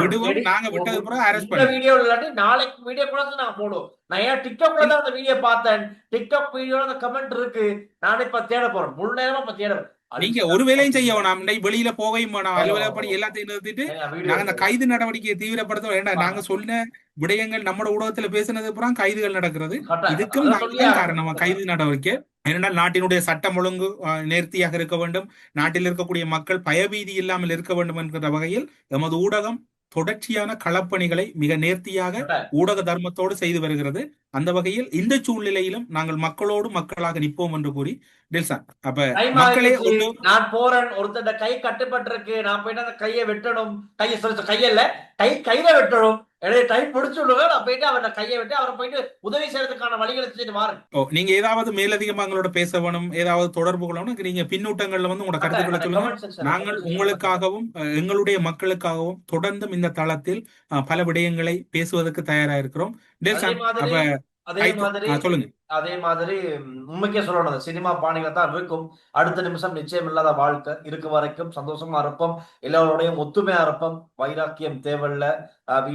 விடுவோம், நாங்க விட்டது பிறகு அரெஸ்ட் பண்ணுவோம். வீடியோ இல்லாட்டி நாளைக்கு வீடியோ கூட நான் போடுவோம். நான் ஏன் டிக்டாக்ல தான் அந்த வீடியோ பார்த்தேன். டிக்டாக் வீடியோல அந்த கமெண்ட் இருக்கு. நானே இப்ப தேட போறேன், முழு நேரமா இப்ப தேட. நீங்க ஒரு வேலையும் செய்ய வேணாம், வெளியில போகையும் வேணாம், அலுவலகப்படி எல்லாத்தையும் நிறுத்திட்டு நாங்க அந்த கைது நடவடிக்கையை தீவிரப்படுத்த வேண்டாம். நாங்க சொன்ன விடயங்கள் நம்மளோட ஊடகத்துல பேசினது அப்புறம் கைதுகள் நடக்கிறது. இதுக்கும் காரணமா கைது நடவடிக்கை ஏனென்றால் நாட்டினுடைய சட்டம் ஒழுங்கு நேர்த்தியாக இருக்க வேண்டும், நாட்டில் இருக்கக்கூடிய மக்கள் பயபீதி இல்லாமல் இருக்க வேண்டும் என்கிற வகையில் எமது ஊடகம் தொடர்ச்சியான களப்பணிகளை மிக நேர்த்தியாக ஊடக தர்மத்தோடு செய்து வருகிறது. அந்த வகையில் இந்த சூழ்நிலையிலும் நாங்கள் மக்களோடு மக்களாக நிற்போம் என்று கூறி டில்சான் அப்ப மக்களே நான் போறேன், ஒருத்தர் கை கட்டுப்பட்டிருக்கு, நான் போயிட்டு அந்த கையை வெட்டணும், கையல்ல கையில வெட்டணும், டைம் முடிச்சுடுங்க, நான் போயிட்டு அவரை கையை விட்டு அவரை போயிட்டு உதவி செய்யறதுக்கான வழிகளை செஞ்சுட்டு மாறேன். நீங்க ஏதாவது மேலதிகமா எங்களோட பேச வேணும், ஏதாவது தொடர்பு கொள்ளணும், நீங்க பின்னூட்டங்கள்ல வந்து உங்களோட கருத்துக்களை சொல்லுங்க. நாங்கள் உங்களுக்காகவும் எங்களுடைய மக்களுக்காகவும் தொடர்ந்தும் இந்த தளத்தில் பல விடயங்களை பேசுவதற்கு தயாரா இருக்கிறோம். அதே மாதிரி உண்மைக்கே சொல்லணும், சினிமா பாணியில தான் இருக்கும். அடுத்த நிமிஷம் நிச்சயம் இல்லாத வாழ்க்கை இருக்க வரைக்கும் சந்தோஷமா இருப்போம், எல்லாரோடையும் ஒத்துமையா இருப்போம். வைராக்கியம் தேவையில்ல,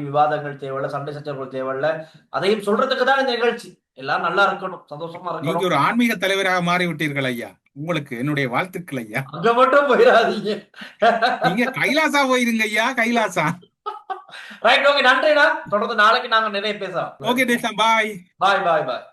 விவாதங்கள் தேவையில்ல, சண்டை சச்சரவுகள் தேவையில்ல. அதையும் சொல்றதுக்கு தான் இந்த நிகழ்ச்சி. எல்லாம் நல்லா இருக்கணும், சந்தோஷமா இருக்கணும். நீங்க ஒரு ஆன்மீக தலைவராக மாறி விட்டீர்கள் ஐயா, உங்களுக்கு என்னுடைய வாழ்த்துக்கள் ஐயா. அங்க மட்டும் போயிடாதீங்க, நீங்க கைலாசா போயிருங்க ஐயா, கைலாசா. Right, okay, நன்றிடா. தொடர்ந்து நாளைக்கு நாங்க நிறைய பேசலாம். ஓகே, பாய் பாய் பாய் பாய்.